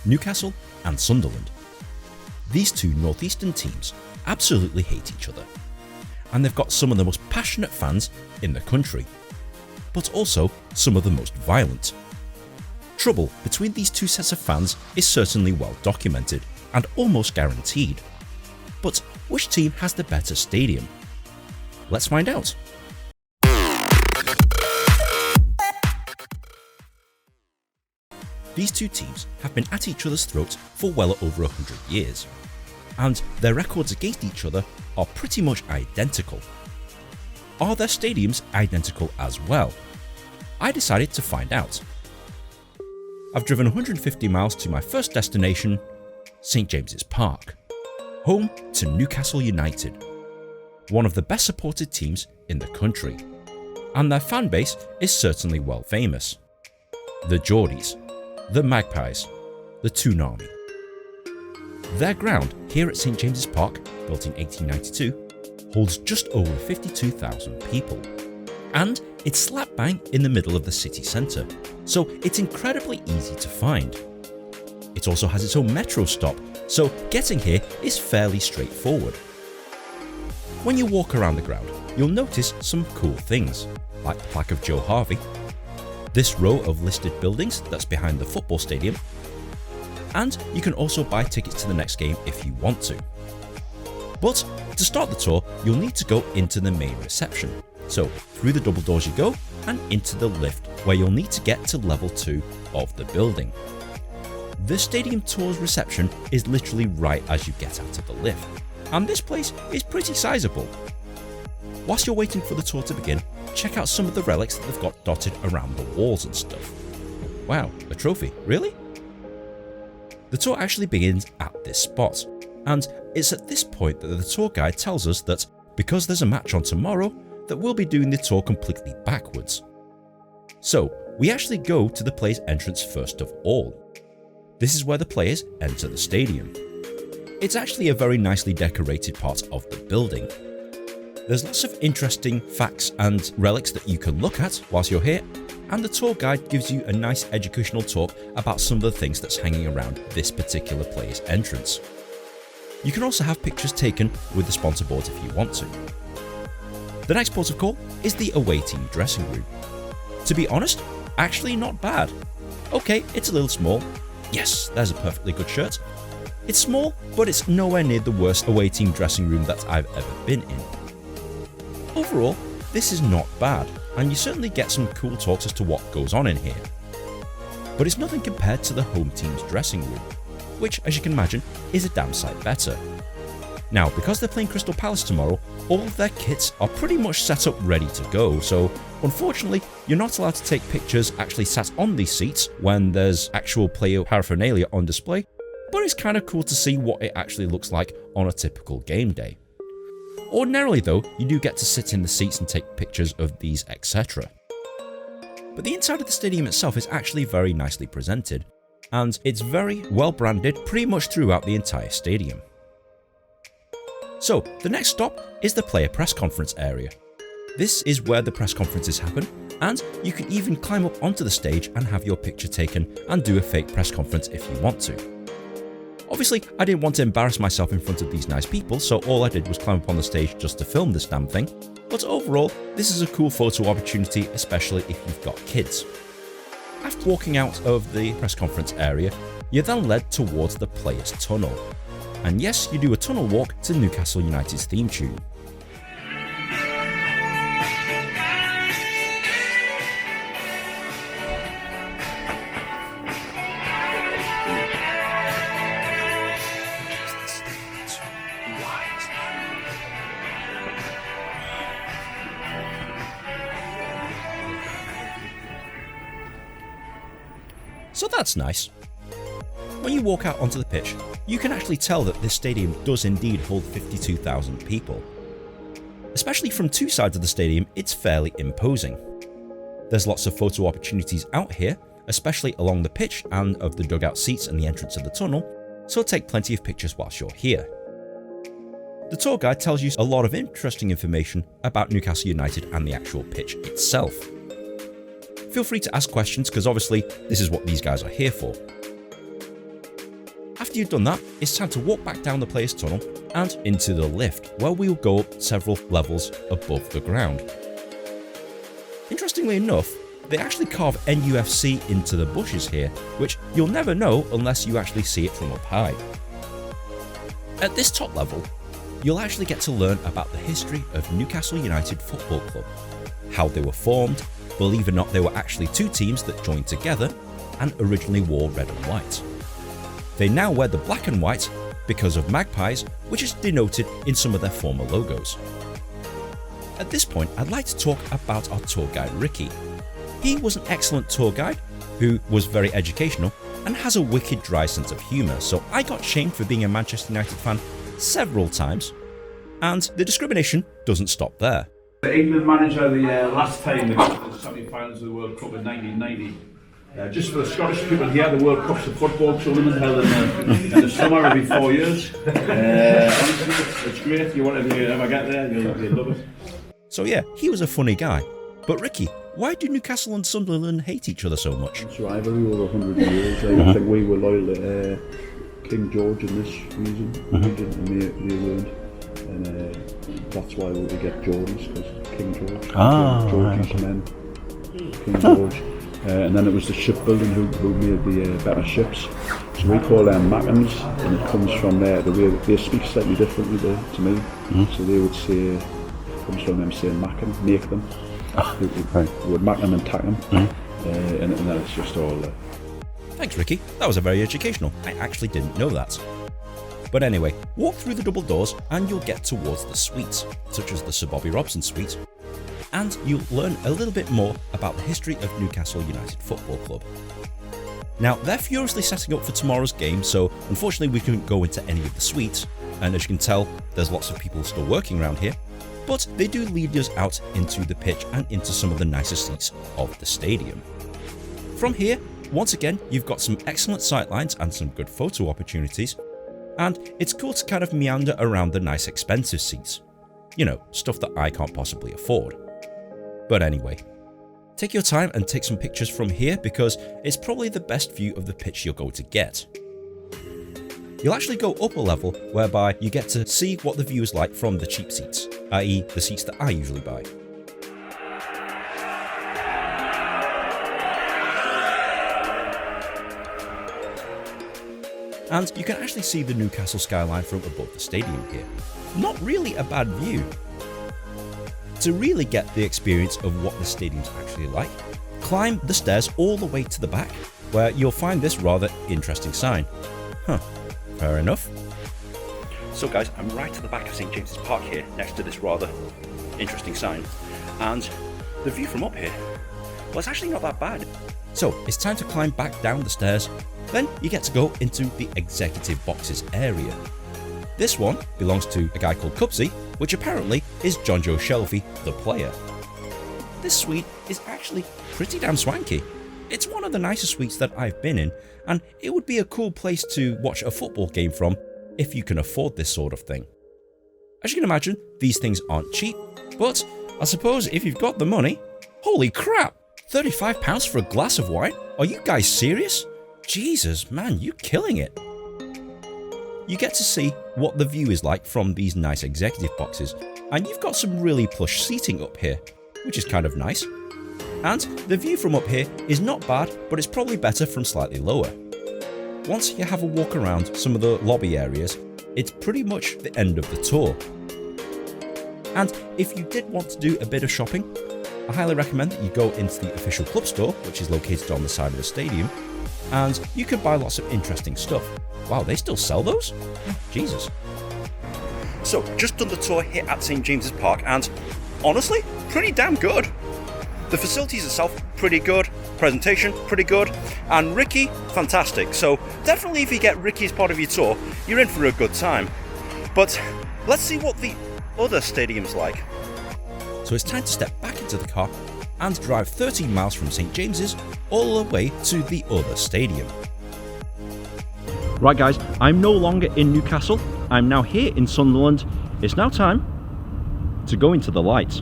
Newcastle and Sunderland. These two northeastern teams absolutely hate each other, and they've got some of the most passionate fans in the country, but also some of the most violent. Trouble between these two sets of fans is certainly well documented and almost guaranteed. But which team has the better stadium? Let's find out. These two teams have been at each other's throats for well over 100 years, and their records against each other are pretty much identical. Are their stadiums identical as well? I decided to find out. I've driven 150 miles to my first destination, St James's Park, home to Newcastle United, one of the best supported teams in the country, and their fan base is certainly well famous. The Geordies, the Magpies, the Toonami. Their ground here at St James's Park, built in 1892, holds just over 52,000 people, and it's slap bang in the middle of the city centre, so it's incredibly easy to find. It also has its own metro stop, so getting here is fairly straightforward. When you walk around the ground, you'll notice some cool things, like the plaque of Joe Harvey, this row of listed buildings that's behind the football stadium, and you can also buy tickets to the next game if you want to. But to start the tour, you'll need to go into the main reception. So through the double doors you go and into the lift, where you'll need to get to level 2 of the building. The stadium tour's reception is literally right as you get out of the lift, and this place is pretty sizable. Whilst you're waiting for the tour to begin, check out some of the relics that they've got dotted around the walls and stuff. Wow, a trophy, really? The tour actually begins at this spot, and it's at this point that the tour guide tells us that because there's a match on tomorrow, that we'll be doing the tour completely backwards. So we actually go to the players' entrance first of all. This is where the players enter the stadium. It's actually a very nicely decorated part of the building. There's lots of interesting facts and relics that you can look at whilst you're here, and the tour guide gives you a nice educational talk about some of the things that's hanging around this particular player's entrance. You can also have pictures taken with the sponsor boards if you want to. The next port of call is the away team dressing room. To be honest, actually not bad. Okay, it's a little small. Yes, there's a perfectly good shirt. It's small, but it's nowhere near the worst away team dressing room that I've ever been in. Overall, this is not bad, and you certainly get some cool talks as to what goes on in here. But it's nothing compared to the home team's dressing room, which, as you can imagine, is a damn sight better. Now, because they're playing Crystal Palace tomorrow, all of their kits are pretty much set up ready to go, so unfortunately, you're not allowed to take pictures actually sat on these seats when there's actual player paraphernalia on display, but it's kind of cool to see what it actually looks like on a typical game day. Ordinarily though, you do get to sit in the seats and take pictures of these, etc. But the inside of the stadium itself is actually very nicely presented, and it's very well branded pretty much throughout the entire stadium. So the next stop is the player press conference area. This is where the press conferences happen, and you can even climb up onto the stage and have your picture taken and do a fake press conference if you want to. Obviously, I didn't want to embarrass myself in front of these nice people, so all I did was climb up on the stage just to film this damn thing, but overall, this is a cool photo opportunity, especially if you've got kids. After walking out of the press conference area, you're then led towards the players' tunnel. And yes, you do a tunnel walk to Newcastle United's theme tune. So that's nice. When you walk out onto the pitch, you can actually tell that this stadium does indeed hold 52,000 people. Especially from two sides of the stadium, it's fairly imposing. There's lots of photo opportunities out here, especially along the pitch and of the dugout seats and the entrance of the tunnel, so take plenty of pictures whilst you're here. The tour guide tells you a lot of interesting information about Newcastle United and the actual pitch itself. Feel free to ask questions because obviously this is what these guys are here for. After you've done that, it's time to walk back down the players' tunnel and into the lift, where we'll go up several levels above the ground. Interestingly enough, they actually carve NUFC into the bushes here, which you'll never know unless you actually see it from up high. At this top level, you'll actually get to learn about the history of Newcastle United Football Club, how they were formed. Believe it or not, they were actually two teams that joined together and originally wore red and white. They now wear the black and white because of magpies, which is denoted in some of their former logos. At this point, I'd like to talk about our tour guide Ricky. He was an excellent tour guide who was very educational and has a wicked dry sense of humour, so I got shamed for being a Manchester United fan several times, and the discrimination doesn't stop there. The England manager the last time they got to the semi-finals of the World Cup in 1990. Just for the Scottish people here, the World Cup's a football tournament held in the summer every 4 years. Honestly, it's great. If you ever get there, you'll love it. So yeah, he was a funny guy. But Ricky, why do Newcastle and Sunderland hate each other so much? It's rivalry over 100 years. I think we were loyal to King George in this region, and they weren't. And that's why we get Geordies, because King George, George's men, King George. And then it was the shipbuilding who made the better ships. So we call them Mackins, and it comes from there. The way they speak slightly differently to me. So they would say, it comes from them saying Mackin, make them. We would mack them and tack them. And then it's just all Thanks Ricky, that was very educational. I actually didn't know that. But anyway, walk through the double doors and you'll get towards the suites, such as the Sir Bobby Robson suite, and you'll learn a little bit more about the history of Newcastle United Football Club. Now, they're furiously setting up for tomorrow's game, so unfortunately we couldn't go into any of the suites, and as you can tell, there's lots of people still working around here, but they do lead us out into the pitch and into some of the nicer seats of the stadium. From here, once again, you've got some excellent sightlines and some good photo opportunities, and it's cool to kind of meander around the nice expensive seats. You know, stuff that I can't possibly afford. But anyway, take your time and take some pictures from here because it's probably the best view of the pitch you're going to get. You'll actually go up a level whereby you get to see what the view is like from the cheap seats, i.e. the seats that I usually buy. And you can actually see the Newcastle skyline from above the stadium here. Not really a bad view. To really get the experience of what the stadium's actually like, climb the stairs all the way to the back, where you'll find this rather interesting sign. Fair enough. So guys, I'm right at the back of St James's Park here, next to this rather interesting sign. And the view from up here, well, it's actually not that bad. So it's time to climb back down the stairs. Then you get to go into the executive boxes area. This one belongs to a guy called Cubsy, which apparently is John Joe Shelby, the player. This suite is actually pretty damn swanky. It's one of the nicer suites that I've been in, and it would be a cool place to watch a football game from if you can afford this sort of thing. As you can imagine, these things aren't cheap, but I suppose if you've got the money, holy crap! £35 for a glass of wine? Are you guys serious? Jesus, man, you're killing it. You get to see what the view is like from these nice executive boxes, and you've got some really plush seating up here, which is kind of nice. And the view from up here is not bad, but it's probably better from slightly lower. Once you have a walk around some of the lobby areas, it's pretty much the end of the tour. And if you did want to do a bit of shopping, I highly recommend that you go into the official club store, which is located on the side of the stadium, and you can buy lots of interesting stuff. Wow, they still sell those? Jesus. So, just done the tour here at St James's Park, and honestly, pretty damn good. The facilities itself, pretty good. Presentation, pretty good. And Ricky, fantastic. So, definitely if you get Ricky as part of your tour, you're in for a good time. But, let's see what the other stadium's like. So it's time to step back into the car and drive 13 miles from St James's all the way to the other stadium. Right guys, I'm no longer in Newcastle, I'm now here in Sunderland. It's now time to go into the light.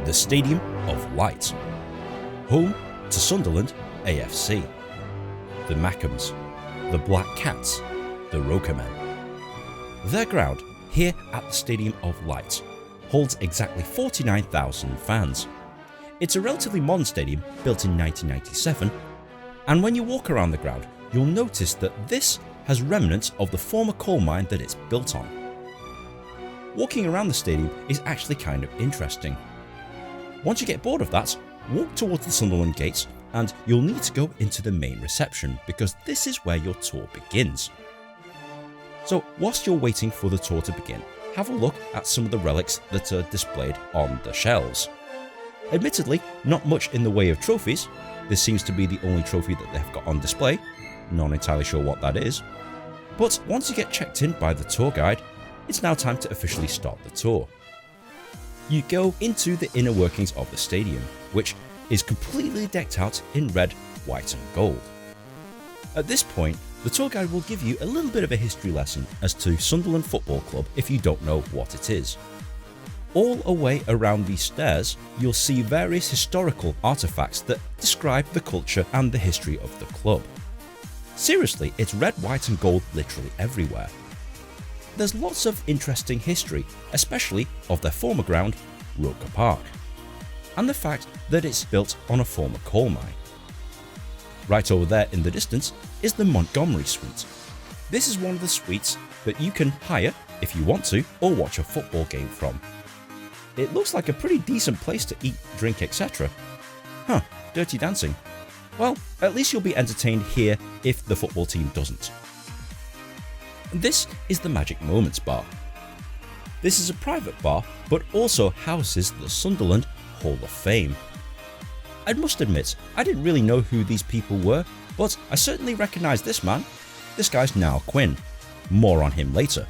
The Stadium of Light, home to Sunderland AFC, the Mackhams, the Black Cats, the Roker Men. Their ground, here at the Stadium of Light, holds exactly 49,000 fans. It's a relatively modern stadium built in 1997, and when you walk around the ground, you'll notice that this has remnants of the former coal mine that it's built on. Walking around the stadium is actually kind of interesting. Once you get bored of that, walk towards the Sunderland gates and you'll need to go into the main reception because this is where your tour begins. So whilst you're waiting for the tour to begin, have a look at some of the relics that are displayed on the shelves. Admittedly, not much in the way of trophies. This seems to be the only trophy that they've got on display, not entirely sure what that is. But once you get checked in by the tour guide, it's now time to officially start the tour. You go into the inner workings of the stadium, which is completely decked out in red, white and gold. At this point, the tour guide will give you a little bit of a history lesson as to Sunderland Football Club if you don't know what it is. All the way around these stairs, you'll see various historical artifacts that describe the culture and the history of the club. Seriously, it's red, white and gold literally everywhere. There's lots of interesting history, especially of their former ground, Roker Park, and the fact that it's built on a former coal mine. Right over there in the distance is the Montgomery Suites. This is one of the suites that you can hire if you want to or watch a football game from. It looks like a pretty decent place to eat, drink, etc. Huh, Dirty Dancing. Well, at least you'll be entertained here if the football team doesn't. This is the Magic Moments Bar. This is a private bar, but also houses the Sunderland Hall of Fame. I must admit, I didn't really know who these people were, but I certainly recognise this man. This guy's Niall Quinn. More on him later.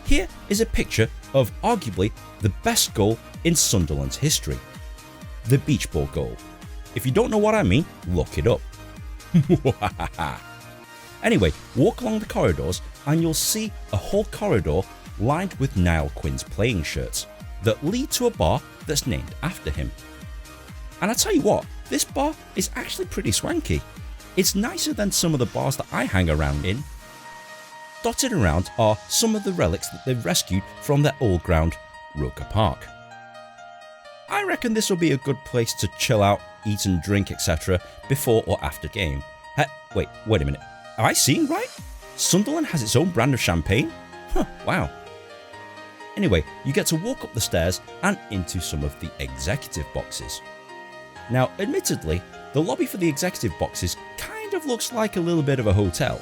Here is a picture of arguably the best goal in Sunderland's history. The beach ball goal. If you don't know what I mean, look it up. Anyway, walk along the corridors and you'll see a whole corridor lined with Niall Quinn's playing shirts that lead to a bar that's named after him. And I tell you what, this bar is actually pretty swanky. It's nicer than some of the bars that I hang around in. Dotted around are some of the relics that they've rescued from their old ground, Roker Park. I reckon this will be a good place to chill out, eat and drink, etc. before or after game. Wait a minute. Am I seeing right? Sunderland has its own brand of champagne? Huh, wow. Anyway, you get to walk up the stairs and into some of the executive boxes. Now, admittedly, the lobby for the executive boxes kind of looks like a little bit of a hotel.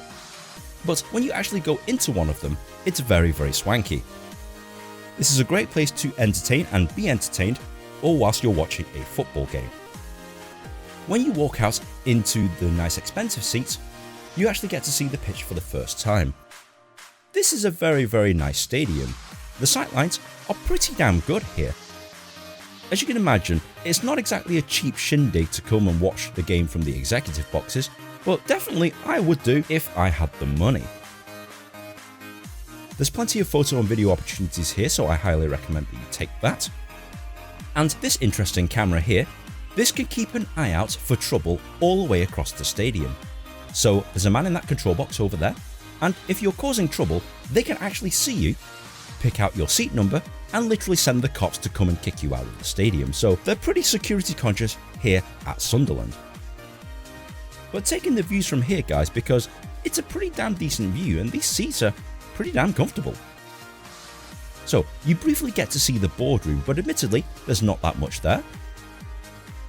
But when you actually go into one of them, it's very, very swanky. This is a great place to entertain and be entertained, or whilst you're watching a football game. When you walk out into the nice expensive seats, you actually get to see the pitch for the first time. This is a very, very nice stadium. The sightlines are pretty damn good here. As you can imagine, it's not exactly a cheap shindig to come and watch the game from the executive boxes, but definitely I would do if I had the money. There's plenty of photo and video opportunities here, so I highly recommend that you take that. And this interesting camera here, this can keep an eye out for trouble all the way across the stadium. So there's a man in that control box over there, and if you're causing trouble, they can actually see you, pick out your seat number, and literally send the cops to come and kick you out of the stadium. So they're pretty security conscious here at Sunderland. But taking the views from here, guys, because it's a pretty damn decent view and these seats are pretty damn comfortable. So you briefly get to see the boardroom, but admittedly there's not that much there.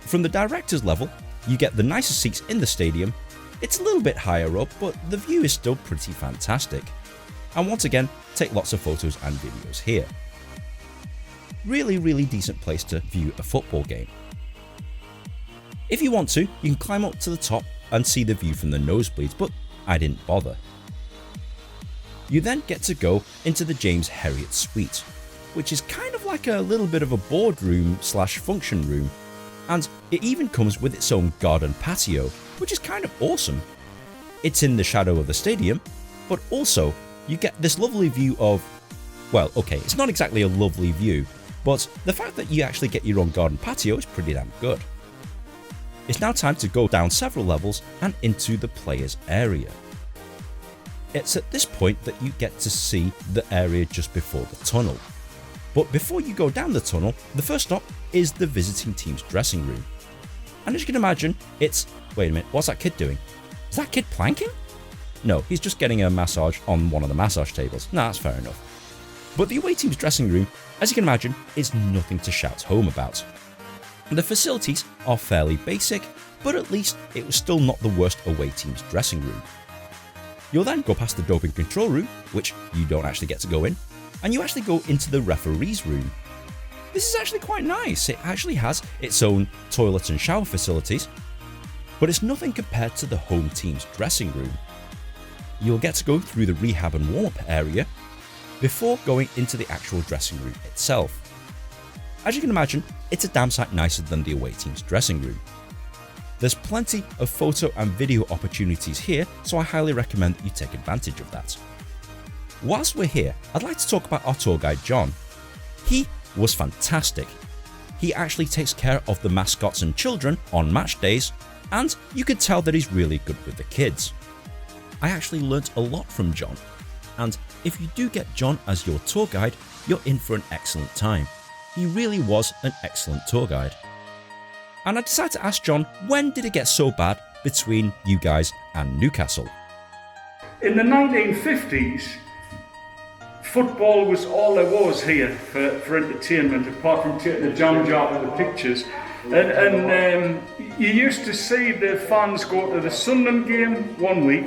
From the director's level, you get the nicest seats in the stadium. It's a little bit higher up, but the view is still pretty fantastic. And once again, take lots of photos and videos here. Really, really decent place to view a football game. If you want to, you can climb up to the top and see the view from the nosebleeds, but I didn't bother. You then get to go into the James Herriot suite, which is kind of like a little bit of a boardroom / function room, and it even comes with its own garden patio, which is kind of awesome. It's in the shadow of the stadium, but also you get this lovely view of, well, okay, it's not exactly a lovely view, but the fact that you actually get your own garden patio is pretty damn good. it's now time to go down several levels and into the players' area. It's at this point that you get to see the area just before the tunnel. But before you go down the tunnel, the first stop is the visiting team's dressing room. And as you can imagine, it's... wait a minute, what's that kid doing? Is that kid planking? No, he's just getting a massage on one of the massage tables. Nah, that's fair enough. But the away team's dressing room, as you can imagine, is nothing to shout home about. The facilities are fairly basic, but at least it was still not the worst away team's dressing room. You'll then go past the doping control room, which you don't actually get to go in, and you actually go into the referee's room. This is actually quite nice. It actually has its own toilet and shower facilities, but it's nothing compared to the home team's dressing room. You'll get to go through the rehab and warm-up area before going into the actual dressing room itself. As you can imagine, it's a damn sight nicer than the away team's dressing room. There's plenty of photo and video opportunities here, so I highly recommend that you take advantage of that. Whilst we're here, I'd like to talk about our tour guide John. He was fantastic. He actually takes care of the mascots and children on match days, and you could tell that he's really good with the kids. I actually learnt a lot from John, and if you do get John as your tour guide, you're in for an excellent time. He really was an excellent tour guide. And I decided to ask John, when did it get so bad between you guys and Newcastle? In the 1950s, football was all there was here for entertainment, apart from taking a jam jar of the pictures. And you used to see the fans go to the Sunderland game one week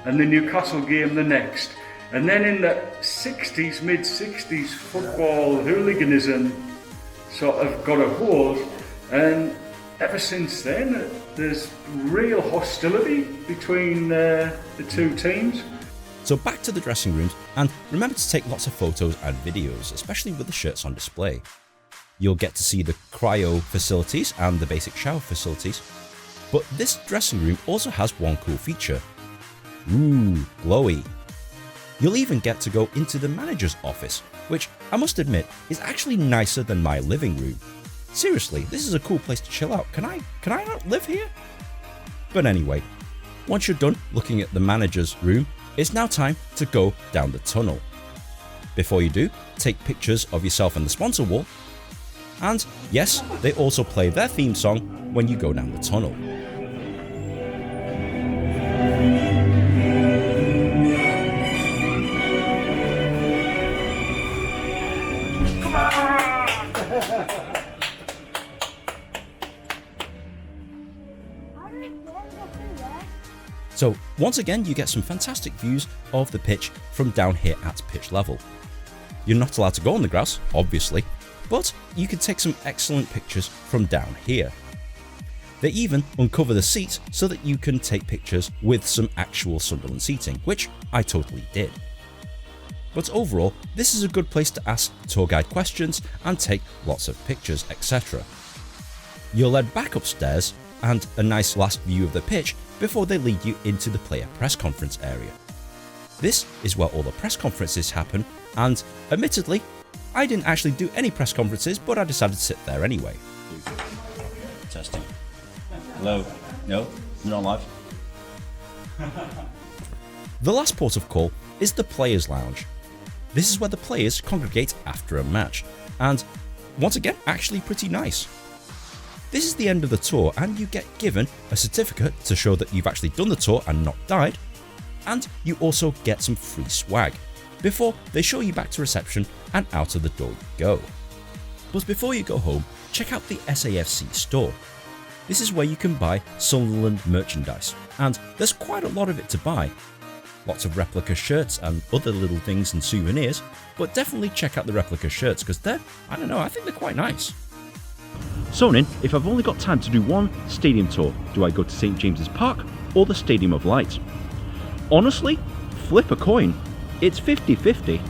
and the Newcastle game the next. And then in the 60s, mid-60s, football hooliganism sort of got a hold, and ever since then there's real hostility between the two teams. So back to the dressing rooms, and remember to take lots of photos and videos, especially with the shirts on display. You'll get to see the cryo facilities and the basic shower facilities, but this dressing room also has one cool feature. Ooh, glowy. You'll even get to go into the manager's office, which I must admit is actually nicer than my living room. Seriously, this is a cool place to chill out. Can I not live here? But anyway, once you're done looking at the manager's room, it's now time to go down the tunnel. Before you do, take pictures of yourself and the sponsor wall. And yes, they also play their theme song when you go down the tunnel. So once again, you get some fantastic views of the pitch from down here at pitch level. You're not allowed to go on the grass, obviously, but you can take some excellent pictures from down here. They even uncover the seats so that you can take pictures with some actual Sunderland seating, which I totally did. But overall, this is a good place to ask tour guide questions and take lots of pictures, etc. You're led back upstairs and a nice last view of the pitch before they lead you into the player press conference area. This is where all the press conferences happen, and admittedly, I didn't actually do any press conferences, but I decided to sit there anyway. Testing. Hello? No? You're not live? The last port of call is the Players' Lounge. This is where the players congregate after a match, and once again, actually pretty nice. This is the end of the tour, and you get given a certificate to show that you've actually done the tour and not died, and you also get some free swag before they show you back to reception and out of the door you go. But before you go home, check out the SAFC store. This is where you can buy Sunderland merchandise, and there's quite a lot of it to buy. Lots of replica shirts and other little things and souvenirs, but definitely check out the replica shirts because they're, I don't know, I think they're quite nice. So Nin, if I've only got time to do one stadium tour, do I go to St James's Park or the Stadium of Light? Honestly, flip a coin. It's 50-50.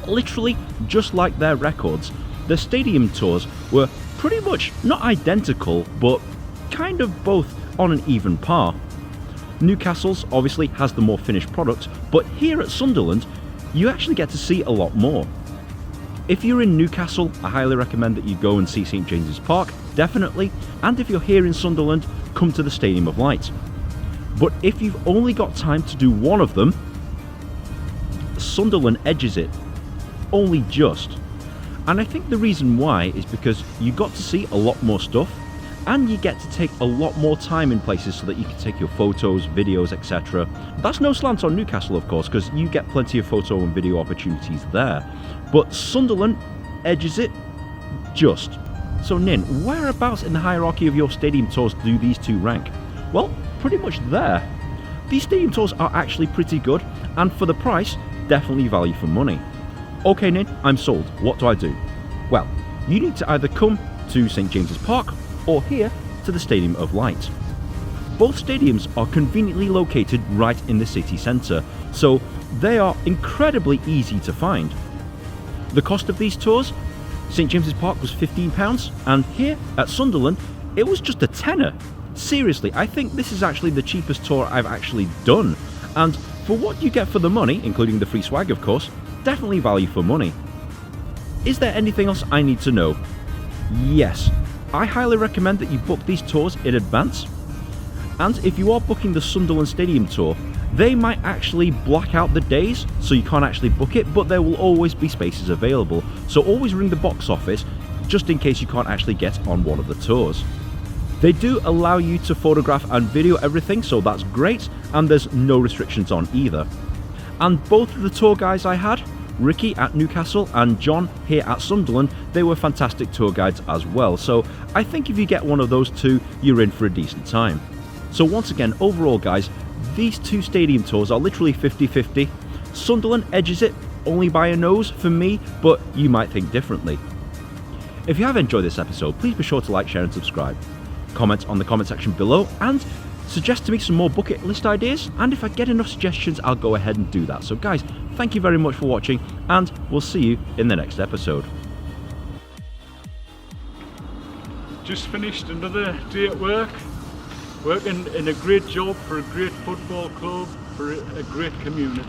Literally, just like their records, the stadium tours were pretty much not identical, but kind of both on an even par. Newcastle's obviously has the more finished product, but here at Sunderland, you actually get to see a lot more. If you're in Newcastle, I highly recommend that you go and see St James's Park, definitely, and if you're here in Sunderland, come to the Stadium of Light. But if you've only got time to do one of them, Sunderland edges it, only just. And I think the reason why is because you got to see a lot more stuff, and you get to take a lot more time in places so that you can take your photos, videos, etc. That's no slant on Newcastle, of course, because you get plenty of photo and video opportunities there. But Sunderland edges it just. So Nin, whereabouts in the hierarchy of your stadium tours do these two rank? Well, pretty much there. These stadium tours are actually pretty good, and for the price, definitely value for money. Okay Nin, I'm sold. What do I do? Well, you need to either come to St James's Park or here to the Stadium of Light. Both stadiums are conveniently located right in the city centre, so they are incredibly easy to find. The cost of these tours? St James's Park was £15, and here at Sunderland it was just a tenner. Seriously, I think this is actually the cheapest tour I've actually done, and for what you get for the money, including the free swag of course, definitely value for money. Is there anything else I need to know? Yes. I highly recommend that you book these tours in advance, and if you are booking the Sunderland Stadium tour, they might actually black out the days so you can't actually book it, but there will always be spaces available, so always ring the box office just in case you can't actually get on one of the tours. They do allow you to photograph and video everything, so that's great, and there's no restrictions on either. And both of the tour guys I had, Ricky at Newcastle and John here at Sunderland, they were fantastic tour guides as well, so I think if you get one of those two, you're in for a decent time. So once again, overall guys, these two stadium tours are literally 50-50. Sunderland edges it only by a nose for me, but you might think differently. If you have enjoyed this episode, please be sure to like, share and subscribe. Comment on the comment section below and suggest to me some more bucket list ideas, and if I get enough suggestions I'll go ahead and do that. So guys, thank you very much for watching, and we'll see you in the next episode. Just finished another day at work, working in a great job for a great football club, for a great community.